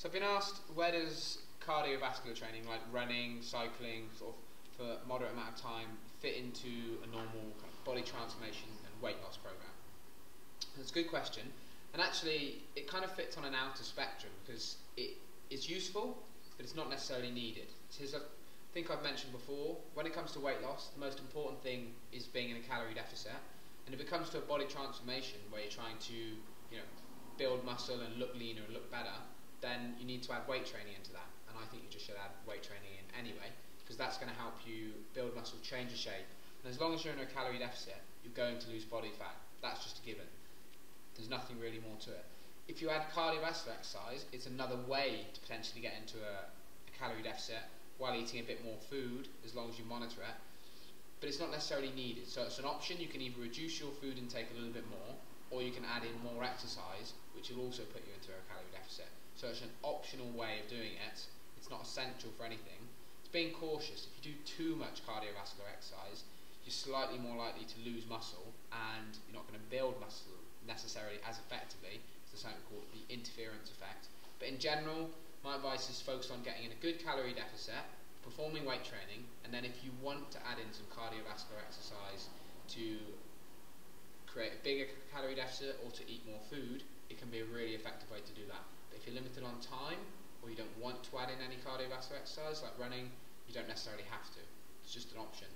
So I've been asked, where does cardiovascular training, like running, cycling, sort of for a moderate amount of time, fit into a normal kind of body transformation and weight loss program? That's a good question, and actually it kind of fits on an outer spectrum because it is useful, but it's not necessarily needed. So as I think I've mentioned before, when it comes to weight loss, the most important thing is being in a calorie deficit, and if it comes to a body transformation where you're trying to, build muscle and look leaner and look better, then you need to add weight training into that, and I think you just should add weight training in anyway, because that's going to help you build muscle, change your shape, and as long as you're in a calorie deficit, you're going to lose body fat. That's just a given. There's nothing really more to it. If you add cardiovascular exercise, it's another way to potentially get into a calorie deficit while eating a bit more food, as long as you monitor it, but it's not necessarily needed. So it's an option. You can either reduce your food intake a little bit more, or you can add in more exercise, which will also put you into a calorie deficit. So it's an optional way of doing it. It's not essential for anything. It's being cautious. If you do too much cardiovascular exercise, you're slightly more likely to lose muscle, and you're not going to build muscle necessarily as effectively. There's something called the interference effect. But in general, my advice is focus on getting in a good calorie deficit, performing weight training, and then if you want to add in some cardiovascular exercise to create a bigger calorie deficit or to eat more food, it can be a really effective way to do that. But if you're limited on time, or you don't want to add in any cardiovascular exercise like running, you don't necessarily have to. It's just an option.